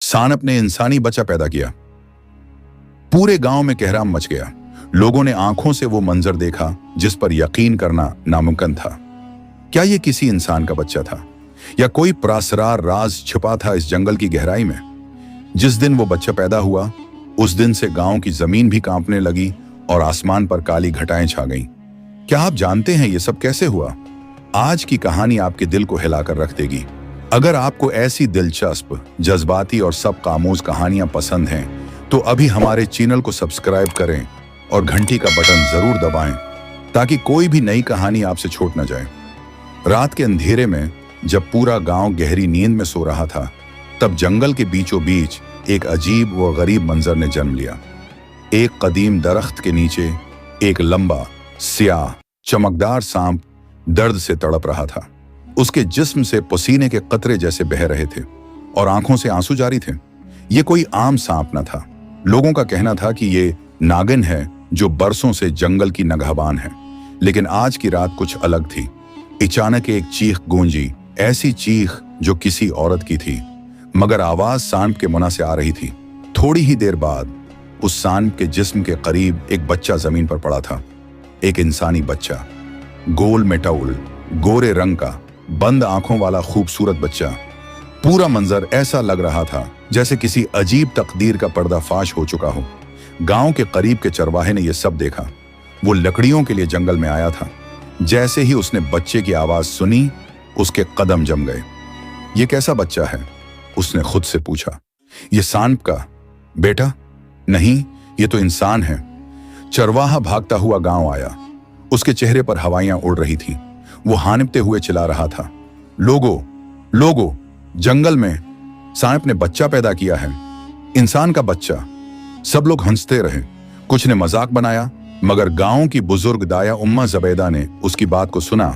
सांप ने इंसानी बच्चा पैदा किया। पूरे गांव में कहराम मच गया। लोगों ने आंखों से वो मंजर देखा जिस पर यकीन करना नामुमकिन था। क्या ये किसी इंसान का बच्चा था या कोई प्रासरार राज छिपा था इस जंगल की गहराई में? जिस दिन वो बच्चा पैदा हुआ उस दिन से गांव की जमीन भी कांपने लगी और आसमान पर काली घटाएं छा गईं। क्या आप जानते हैं ये सब कैसे हुआ? आज की कहानी आपके दिल को हिलाकर रख देगी। अगर आपको ऐसी दिलचस्प, जज्बाती और सबका आमोज कहानियां पसंद हैं तो अभी हमारे चैनल को सब्सक्राइब करें और घंटी का बटन जरूर दबाएं ताकि कोई भी नई कहानी आपसे छूट न जाए। रात के अंधेरे में जब पूरा गांव गहरी नींद में सो रहा था तब जंगल के बीचों बीच एक अजीब व गरीब मंजर ने जन्म लिया। एक कदीम दरख्त के नीचे एक लंबा, स्याह, चमकदार सांप दर्द से तड़प रहा था। उसके जिस्म से पसीने के कतरे जैसे बह रहे थे और आंखों से आंसू जारी थे। ये कोई आम सांप न था। लोगों का कहना था कि ये नागिन है जो बरसों से जंगल की नगहबान है। लेकिन आज की रात कुछ अलग थी। अचानक एक चीख गूंजी, ऐसी चीख जो किसी औरत की थी, मगर आवाज सांप के मुंह से आ रही थी। थोड़ी ही देर बाद उस सांप के जिस्म के करीब एक बच्चा जमीन पर पड़ा था। एक इंसानी बच्चा, गोल मेटौल, गोरे रंग का, बंद आंखों वाला खूबसूरत बच्चा। पूरा मंजर ऐसा लग रहा था जैसे किसी अजीब तकदीर का पर्दाफाश हो चुका हो। गांव के करीब के चरवाहे ने यह सब देखा। वो लकड़ियों के लिए जंगल में आया था। जैसे ही उसने बच्चे की आवाज सुनी उसके कदम जम गए। ये कैसा बच्चा है? उसने खुद से पूछा। ये सांप का बेटा? नहीं, ये तो इंसान है। चरवाहा भागता हुआ गांव आया। उसके चेहरे पर हवाइयां उड़ रही थीं। वो हानिपते हुए चिल्ला रहा था, लोगो, लोगो, जंगल में सांप ने बच्चा पैदा किया है, इंसान का बच्चा। सब लोग हंसते रहे। कुछ ने मजाक बनाया, मगर गांव की बुजुर्ग दाया उम्मा जबैदा ने उसकी बात को सुना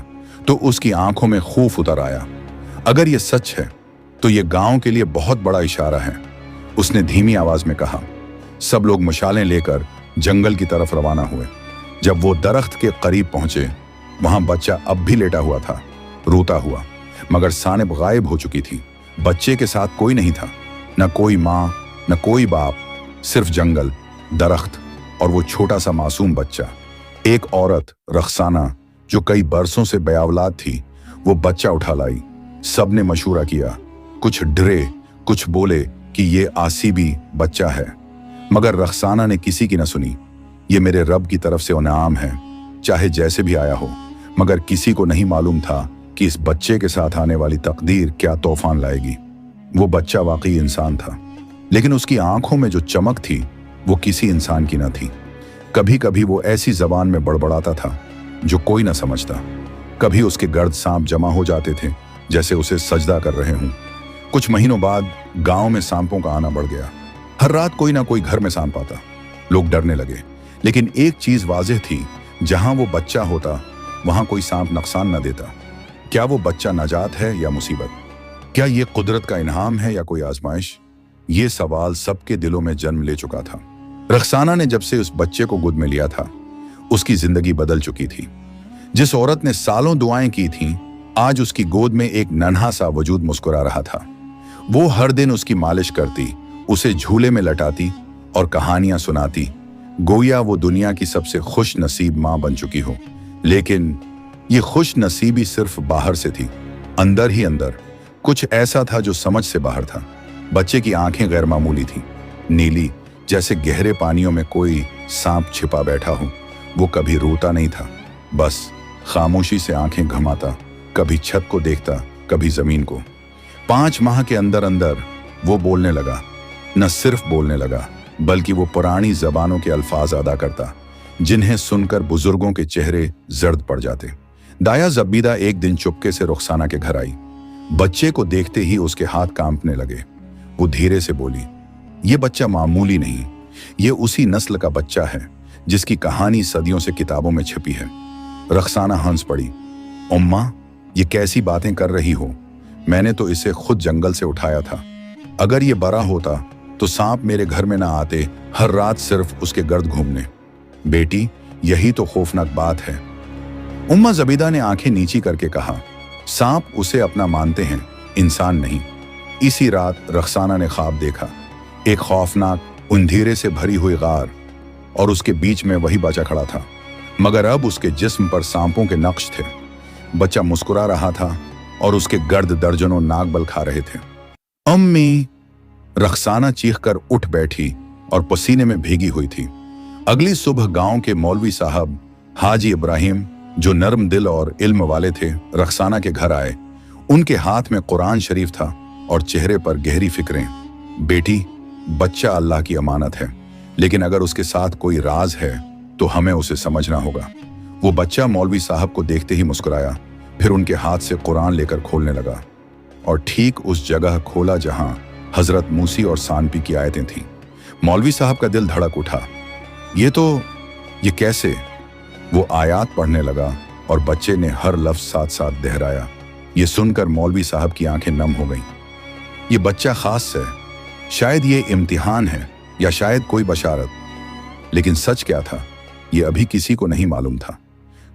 तो उसकी आंखों में खूफ उतर आया। अगर ये सच है तो ये गांव के लिए बहुत बड़ा इशारा है, उसने धीमी आवाज में कहा। सब लोग मशालें लेकर जंगल की तरफ रवाना हुए। जब वो दरख्त के करीब पहुंचे वहां बच्चा अब भी लेटा हुआ था, रोता हुआ, मगर सानिब गायब हो चुकी थी। बच्चे के साथ कोई नहीं था, न कोई माँ, न कोई बाप, सिर्फ जंगल, दरख्त और वो छोटा सा मासूम बच्चा। एक औरत, रखसाना, जो कई बरसों से बेऔलाद थी, वो बच्चा उठा लाई। सबने मशूरा किया। कुछ डरे, कुछ बोले कि ये आसीबी बच्चा है, मगर रखसाना ने किसी की न सुनी। ये मेरे रब की तरफ से इनाम है, चाहे जैसे भी आया हो। मगर किसी को नहीं मालूम था कि इस बच्चे के साथ आने वाली तकदीर क्या तूफान लाएगी। वो बच्चा वाकई इंसान था, लेकिन उसकी आंखों में जो चमक थी वो किसी इंसान की न थी। कभी कभी वो ऐसी जबान में बड़बड़ाता था जो कोई न समझता। कभी उसके गर्द सांप जमा हो जाते थे जैसे उसे सजदा कर रहे हों। कुछ महीनों बाद गांव में सांपों का आना बढ़ गया। हर रात कोई ना कोई घर में सांप आता। लोग डरने लगे, लेकिन एक चीज वाज़ेह थी, जहां वो बच्चा होता वहां कोई सांप नुकसान न देता। क्या वो बच्चा नजात है या मुसीबत? क्या ये कुदरत का इनाम है या कोई आजमाइश? ये सवाल सबके दिलों में जन्म ले चुका था। रखसाना ने जब से उस बच्चे को गोद में लिया था उसकी जिंदगी बदल चुकी थी। जिस औरत ने सालों दुआएं की थीं, आज उसकी गोद में एक नन्हा सा वजूद मुस्कुरा रहा था। वो हर दिन उसकी मालिश करती, उसे झूले में लटाती और कहानियां सुनाती, गोया वो दुनिया की सबसे खुश नसीब मां बन चुकी हो। लेकिन ये खुश नसीबी सिर्फ बाहर से थी। अंदर ही अंदर कुछ ऐसा था जो समझ से बाहर था। बच्चे की आंखें गैर मामूली थीं, नीली, जैसे गहरे पानियों में कोई सांप छिपा बैठा हो। वो कभी रोता नहीं था, बस खामोशी से आंखें घमाता, कभी छत को देखता, कभी जमीन को। 5 माह के अंदर अंदर वो बोलने लगा। न सिर्फ बोलने लगा बल्कि वो पुरानी जबानों के अल्फाज अदा करता जिन्हें सुनकर बुजुर्गों के चेहरे जर्द पड़ जाते। दाया जबीदा एक दिन चुपके से रुखसाना के घर आई। बच्चे को देखते ही उसके हाथ कांपने लगे। वो धीरे से बोली, ये बच्चा मामूली नहीं, ये उसी नस्ल का बच्चा है जिसकी कहानी सदियों से किताबों में छिपी है। रखसाना हंस पड़ी। उम्मा, ये कैसी बातें कर रही हो? मैंने तो इसे खुद जंगल से उठाया था। अगर ये बड़ा होता तो सांप मेरे घर में ना आते, हर रात सिर्फ उसके गर्द घूमने। बेटी, यही तो खौफनाक बात है। उम्मा जबीदा ने आंखें नीची करके कहा, सांप उसे अपना मानते हैं, इंसान नहीं। इसी रात रखसाना ने ख्वाब देखा, एक खौफनाक अंधेरे से भरी हुई गार, और उसके बीच में वही बच्चा खड़ा था, मगर अब उसके जिस्म पर सांपों के नक्श थे। बच्चा मुस्कुरा रहा था और उसके गर्द दर्जनों नाग बल खा रहे थे। अम्मी! रखसाना चीखकर उठ बैठी और पसीने में भीगी हुई थी। अगली सुबह गांव के मौलवी साहब हाजी इब्राहिम, जो नरम दिल और इल्म वाले थे, रखसाना के घर आए। उनके हाथ में कुरान शरीफ था और चेहरे पर गहरी फिक्रें। बेटी, बच्चा अल्लाह की अमानत है, लेकिन अगर उसके साथ कोई राज है तो हमें उसे समझना होगा। वो बच्चा मौलवी साहब को देखते ही मुस्कुराया, फिर उनके हाथ से कुरान लेकर खोलने लगा, और ठीक उस जगह खोला जहां हजरत मूसी और सानपी की आयतें थीं। मौलवी साहब का दिल धड़क उठा। ये कैसे? वो आयात पढ़ने लगा और बच्चे ने हर लफ्ज साथ साथ दोहराया। ये सुनकर मौलवी साहब की आंखें नम हो गईं। ये बच्चा खास है, शायद ये इम्तिहान है या शायद कोई बशारत। लेकिन सच क्या था, ये अभी किसी को नहीं मालूम था।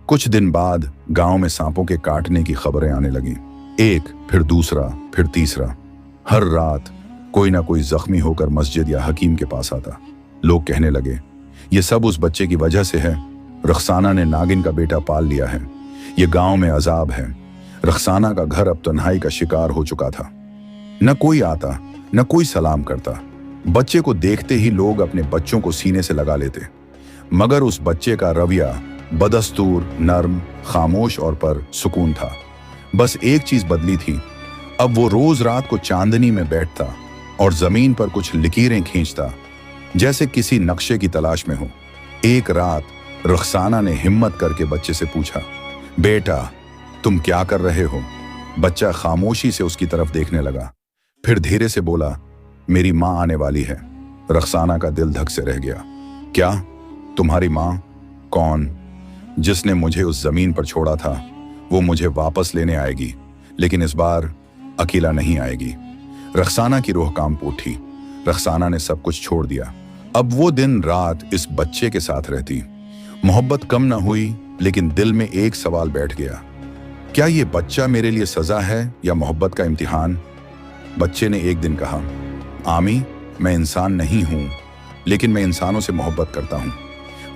कुछ दिन बाद गांव में सांपों के काटने की खबरें आने लगीं। एक, फिर दूसरा, फिर तीसरा। हर रात कोई ना कोई जख्मी होकर मस्जिद या हकीम के पास आता। लोग कहने लगे, ये सब उस बच्चे की वजह से है। रखसाना ने नागिन का बेटा पाल लिया है। ये गांव में अजाब है। रखसाना का घर अब तन्हाई का शिकार हो चुका था। न कोई आता, न कोई सलाम करता। बच्चे को देखते ही लोग अपने बच्चों को सीने से लगा लेते। मगर उस बच्चे का रवैया बदस्तूर, नर्म, खामोश और पर सुकून था। बस एक चीज बदली थी, अब वो रोज रात को चांदनी में बैठता और जमीन पर कुछ लकीरें खींचता, जैसे किसी नक्शे की तलाश में हो। एक रात रखसाना ने हिम्मत करके बच्चे से पूछा, बेटा, तुम क्या कर रहे हो? बच्चा खामोशी से उसकी तरफ देखने लगा, फिर धीरे से बोला, मेरी माँ आने वाली है। रखसाना का दिल धक से रह गया। क्या? तुम्हारी माँ? कौन? जिसने मुझे उस जमीन पर छोड़ा था, वो मुझे वापस लेने आएगी, लेकिन इस बार अकेला नहीं आएगी। रखसाना की रूह कांप उठी। रखसाना ने सब कुछ छोड़ दिया। अब वो दिन रात इस बच्चे के साथ रहती। मोहब्बत कम न हुई, लेकिन दिल में एक सवाल बैठ गया, क्या ये बच्चा मेरे लिए सजा है या मोहब्बत का इम्तिहान? बच्चे ने एक दिन कहा, आमी, मैं इंसान नहीं हूं, लेकिन मैं इंसानों से मोहब्बत करता हूं।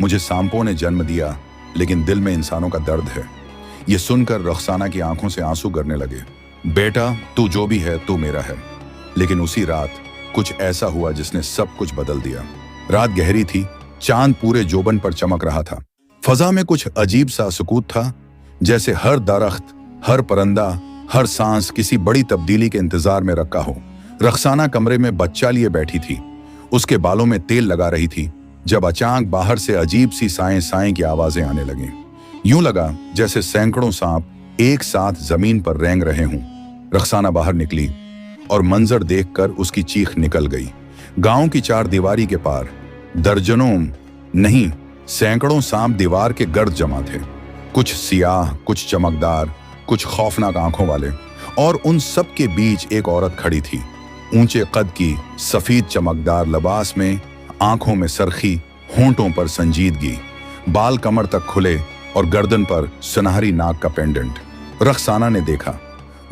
मुझे सांपों ने जन्म दिया, लेकिन दिल में इंसानों का दर्द है। ये सुनकर रखसाना की आंखों से आंसू गिरने लगे। बेटा, तू जो भी है, तू मेरा है। लेकिन उसी रात कुछ ऐसा हुआ जिसने सब कुछ बदल दिया। रात गहरी थी, चांद पूरे जोबन पर चमक रहा था। फजा में कुछ अजीब सा सुकूत था, जैसे हर दरख्त, हर परिंदा, हर सांस किसी बड़ी तब्दीली के इंतजार में रखा हो। रखसाना कमरे में बच्चा लिए बैठी थी, उसके बालों में तेल लगा रही थी, जब अचानक बाहर से अजीब सी साएं साएं की आवाजें आने लगीं। यूं लगा जैसे सैकड़ों सांप एक साथ जमीन पर रेंग रहे हों। रखसाना बाहर निकली और मंजर देखकर उसकी चीख निकल गई। गांव की चार दीवारी के पार दर्जनों नहीं, सैकड़ों सांप दीवार के गर्द जमा थे। कुछ सियाह, कुछ चमकदार, कुछ खौफनाक आंखों वाले, और उन सब के बीच एक औरत खड़ी थी, ऊंचे कद की, सफेद चमकदार लिबास में, आंखों में सरखी, होंठों पर संजीदगी, बाल कमर तक खुले और गर्दन पर सुनहरी नाक का पेंडेंट। रखसाना ने देखा,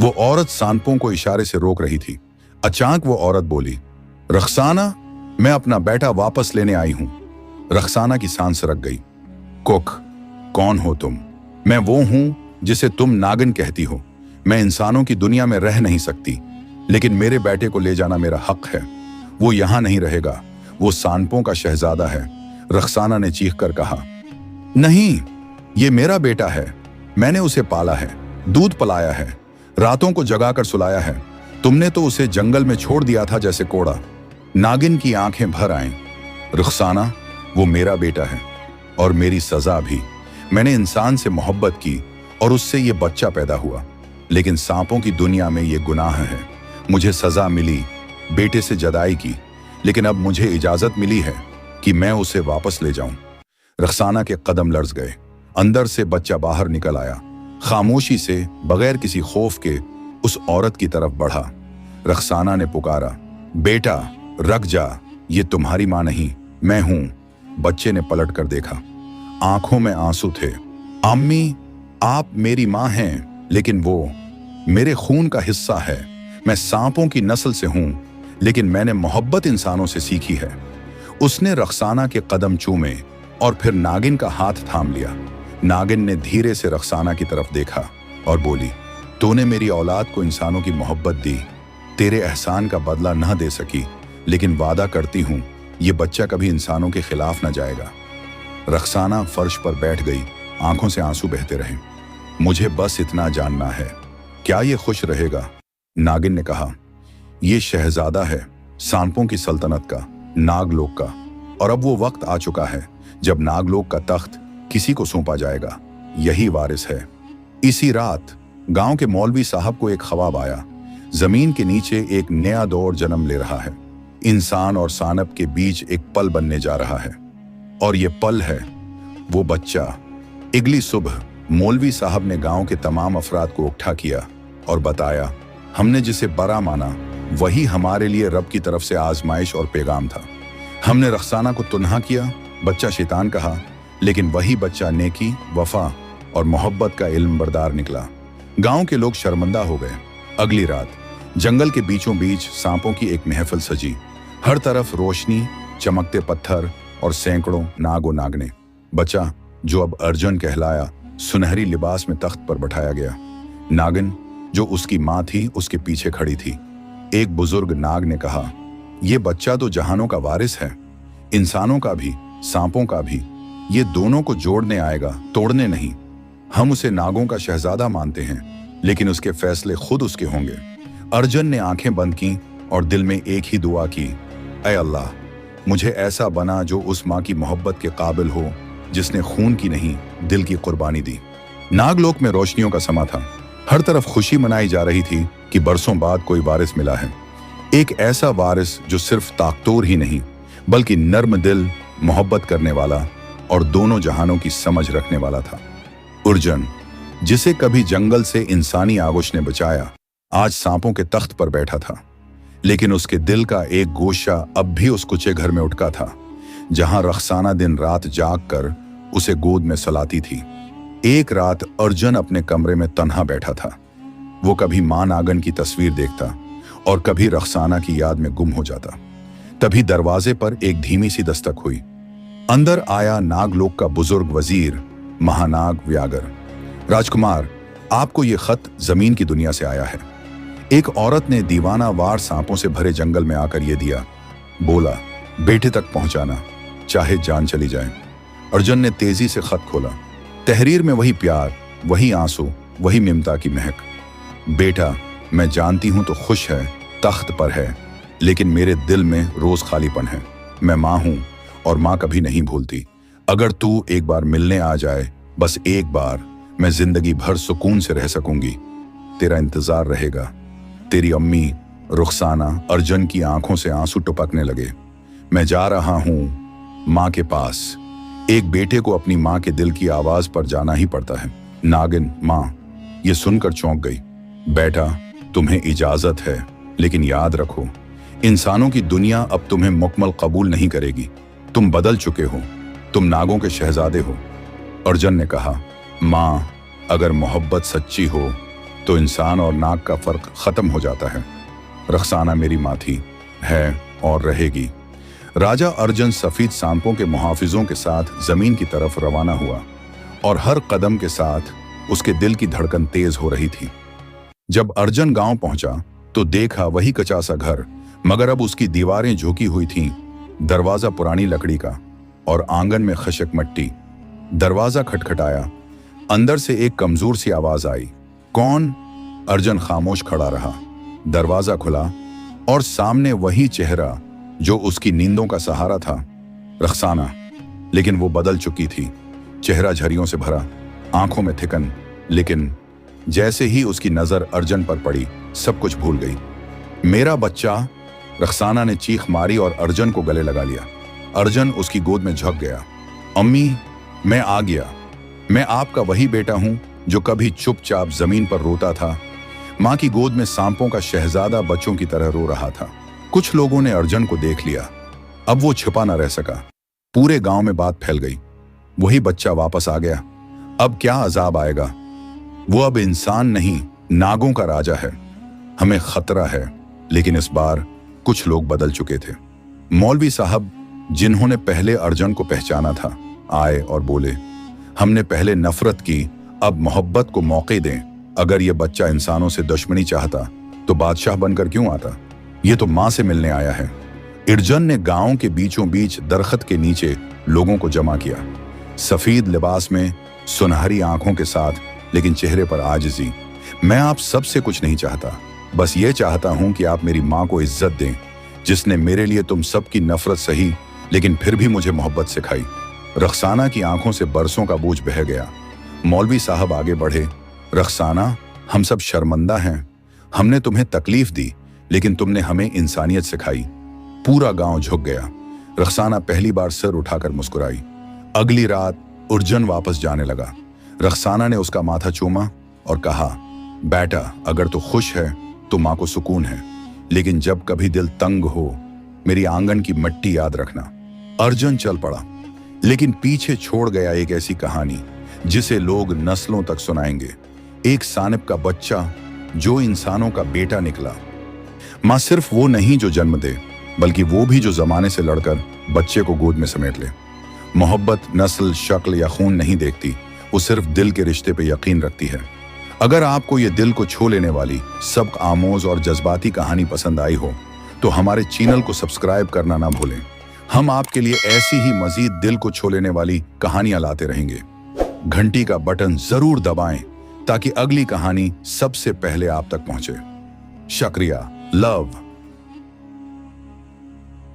वो औरत सांपों को इशारे से रोक रही थी। अचानक वो औरत बोली, रखसाना, मैं अपना बेटा वापस लेने आई हूं। रखसाना की सांस रक गई। कुक, कौन हो तुम? मैं वो हूं जिसे तुम नागिन कहती हो। मैं इंसानों की दुनिया में रह नहीं सकती, लेकिन मेरे बेटे को ले जाना मेरा हक है। वो यहां नहीं रहेगा, वो सांपों का शहजादा है। रखसाना ने चीखकर कहा, नहीं, ये मेरा बेटा है। मैंने उसे पाला है, दूध पिलाया है, रातों को जगाकर सुलाया है। तुमने तो उसे जंगल में छोड़ दिया था जैसे कोड़ा। नागिन की आंखें भर आईं। रखसाना, वो मेरा बेटा है और मेरी सजा भी। मैंने इंसान से मोहब्बत की और उससे ये बच्चा पैदा हुआ, लेकिन सांपों की दुनिया में ये गुनाह है। मुझे सजा मिली, बेटे से जदाई की, लेकिन अब मुझे इजाजत मिली है कि मैं उसे वापस ले जाऊं। रखसाना के कदम लर्ज गए। अंदर से बच्चा बाहर निकल आया, खामोशी से, बगैर किसी खौफ के उस औरत की तरफ बढ़ा। रखसाना ने पुकारा, बेटा रख जा, ये तुम्हारी मां नहीं, मैं हूं। बच्चे ने पलट कर देखा, आंखों में आंसू थे। अम्मी, आप मेरी मां हैं, लेकिन वो मेरे खून का हिस्सा है। मैं सांपों की नस्ल से हूं, लेकिन मैंने मोहब्बत इंसानों से सीखी है। उसने रख्साना के कदम चूमे और फिर नागिन का हाथ थाम लिया। नागिन ने धीरे से रख्साना की तरफ देखा और बोली, तूने मेरी औलाद को इंसानों की मोहब्बत दी, तेरे एहसान का बदला न दे सकी, लेकिन वादा करती हूं ये बच्चा कभी इंसानों के खिलाफ न जाएगा। रख्साना फर्श पर बैठ गई, आंखों से आंसू बहते रहे। मुझे बस इतना जानना है, क्या ये खुश रहेगा? नागिन ने कहा, ये शहजादा है सांपों की सल्तनत का, नागलोक का, और अब वो वक्त आ चुका है जब नागलोक का तख्त किसी को सौंपा जाएगा। यही वारिस है। इसी रात गांव के मौलवी साहब को एक ख्वाब आया। जमीन के नीचे एक नया दौर जन्म ले रहा है। इंसान और सानब के बीच एक पल बनने जा रहा है, और ये पल है वो बच्चा। अगली सुबह मौलवी साहब ने गांव के तमाम अफराद को इकट्ठा किया और बताया, हमने जिसे बरा माना वही हमारे लिए रब की तरफ से आजमाइश और पैगाम था। हमने रख्साना को तुन्हा किया, बच्चा शैतान कहा, लेकिन वही बच्चा नेकी, वफा और मोहब्बत का इल्म बरदार निकला। गांव के लोग शर्मिंदा हो गए। अगली रात जंगल के बीचों बीच सांपों की एक महफिल सजी। हर तरफ रोशनी, चमकते पत्थर और सैकड़ों नागो नागने। बच्चा, जो अब अर्जुन कहलाया, सुनहरी लिबास में तख्त पर बैठाया गया। नागिन, जो उसकी मां थी, उसके पीछे खड़ी थी। एक बुजुर्ग नाग ने कहा, यह बच्चा तो जहानों का वारिस है, इंसानों का भी, सांपों का भी। ये दोनों को जोड़ने आएगा, तोड़ने नहीं। हम उसे नागों का शहजादा मानते हैं, लेकिन उसके फैसले खुद उसके होंगे। अर्जुन ने आंखें बंद की और दिल में एक ही दुआ की, ऐ अल्लाह, मुझे ऐसा बना जो उस माँ की मोहब्बत के काबिल हो जिसने खून की नहीं, दिल की कुर्बानी दी। नागलोक में रोशनियों का समा था। हर तरफ खुशी मनाई जा रही थी कि बरसों बाद कोई वारिस मिला है। एक ऐसा वारिस जो सिर्फ ताकतोर ही नहीं, बल्कि नर्म दिल, मोहब्बत करने वाला और दोनों जहानों की समझ रखने वाला था। अर्जुन, जिसे कभी जंगल से इंसानी आगोश ने बचाया, आज सांपों के तख्त पर बैठा था। लेकिन उसके दिल का एक गोशा अब भी उस कुचे घर में उठका था, जहां रख्साना दिन रात जाग कर उसे गोद में सलाती थी। एक रात अर्जुन अपने कमरे में तन्हा बैठा था। वो कभी मां नागन की तस्वीर देखता और कभी रख्साना की याद में गुम हो जाता। तभी दरवाजे पर एक धीमी सी दस्तक हुई। अंदर आया नागलोक का बुजुर्ग वजीर महानाग व्यागर। राजकुमार, आपको ये खत जमीन की दुनिया से आया है। एक औरत ने दीवाना वार सांपों से भरे जंगल में आकर ये दिया। बोला, बेटे तक पहुंचाना, चाहे जान चली जाए। अर्जुन ने तेजी से खत खोला। तहरीर में वही प्यार, वही आंसू, वही ममता की महक। बेटा, मैं जानती हूं तो खुश है, तख्त पर है, लेकिन मेरे दिल में रोज खालीपन है। मैं मां हूं और मां कभी नहीं भूलती। अगर तू एक बार मिलने आ जाए, बस एक बार, मैं जिंदगी भर सुकून से रह सकूंगी। तेरा इंतजार रहेगा। तेरी अम्मी रुखसाना। अर्जुन की आंखों से आंसू टपकने लगे। मैं जा रहा हूं मां के पास। एक बेटे को अपनी मां के दिल की आवाज पर जाना ही पड़ता है। नागिन मां ये सुनकर चौंक गई। बेटा, तुम्हें इजाजत है, लेकिन याद रखो, इंसानों की दुनिया अब तुम्हें मुकम्मल कबूल नहीं करेगी। तुम बदल चुके हो, तुम नागों के शहजादे हो। अर्जुन ने कहा, मां, अगर मोहब्बत सच्ची हो तो इंसान और नाग का फर्क खत्म हो जाता है। रख्साना मेरी मां थी, है और रहेगी। राजा अर्जुन सफेद सांपों के मुहाफिजों के साथ जमीन की तरफ रवाना हुआ और हर कदम के साथ उसके दिल की धड़कन तेज हो रही थी। जब अर्जुन गांव पहुंचा तो देखा वही कच्चा सा घर, मगर अब उसकी दीवारें झुकी हुई थीं। दरवाजा पुरानी लकड़ी का और आंगन में खशक मट्टी। दरवाजा खटखटाया। अंदर से एक कमजोर सी आवाज आई, कौन? अर्जुन खामोश खड़ा रहा। दरवाजा खुला और सामने वही चेहरा जो उसकी नींदों का सहारा था, रख्साना। लेकिन वो बदल चुकी थी। चेहरा झरियों से भरा, आंखों में थिकन। लेकिन जैसे ही उसकी नजर अर्जुन पर पड़ी, सब कुछ भूल गई। मेरा बच्चा! रख्साना ने चीख मारी और अर्जुन को गले लगा लिया। अर्जुन उसकी गोद में झुक गया। अम्मी, मैं आ गया। मैं आपका वही बेटा हूं जो कभी चुपचाप जमीन पर रोता था। मां की गोद में सांपों का शहजादा बच्चों की तरह रो रहा था। कुछ लोगों ने अर्जुन को देख लिया। अब वो छिपा न रह सका। पूरे गांव में बात फैल गई, वही बच्चा वापस आ गया। अब क्या अजाब आएगा? वो अब इंसान नहीं, नागों का राजा है। हमें खतरा है, लेकिन इस बार कुछ लोग बदल चुके थे। मौलवी साहब, जिन्होंने पहले अर्जुन को पहचाना था, आए और बोले, हमने पहले नफरत की, अब मोहब्बत को मौके दें। अगर ये बच्चा इंसानों से दुश्मनी चाहता तो बादशाह बनकर क्यों आता? ये तो माँ से मिलने आया है। अर्जुन ने गांव के बीचों बीच दरख्त के नीचे लोगों को जमा किया, सफेद लिबास में, सुनहरी आंखों के साथ, लेकिन चेहरे पर आजिज़ी। मैं आप सबसे कुछ नहीं चाहता, बस ये चाहता हूं कि आप मेरी माँ को इज्जत दें, जिसने मेरे लिए तुम सबकी नफरत सही, लेकिन फिर भी मुझे मोहब्बत सिखाई। रखसाना की आंखों से बरसों का बोझ बह गया। मौलवी साहब आगे बढ़े, रखसाना, हम सब शर्मिंदा हैं। हमने तुम्हें तकलीफ दी, लेकिन तुमने हमें इंसानियत सिखाई। पूरा गांव झुक गया। रखसाना पहली बार सिर उठाकर मुस्कुराई। अगली रात अर्जुन वापस जाने लगा। रखसाना ने उसका माथा चूमा और कहा, बेटा, अगर तू खुश है तो माँ को सुकून है, लेकिन जब कभी दिल तंग हो, मेरी आंगन की मिट्टी याद रखना। अर्जुन चल पड़ा, लेकिन पीछे छोड़ गया एक ऐसी कहानी जिसे लोग नस्लों तक सुनाएंगे। एक सानिब का बच्चा जो इंसानों का बेटा निकला। माँ सिर्फ वो नहीं जो जन्म दे, बल्कि वो भी जो जमाने से लड़कर बच्चे को गोद में समेट ले। मोहब्बत नस्ल, शक्ल या खून नहीं देखती, वो सिर्फ दिल के रिश्ते पे यकीन रखती है। अगर आपको ये दिल को छू लेने वाली सबक आमोज और जज्बाती कहानी पसंद आई हो तो हमारे चैनल को सब्सक्राइब करना ना भूलें। हम आपके लिए ऐसी ही मजीद दिल को छू लेने वाली कहानियां लाते रहेंगे। घंटी का बटन जरूर दबाएं ताकि अगली कहानी सबसे पहले आप तक पहुंचे। शुक्रिया। लव।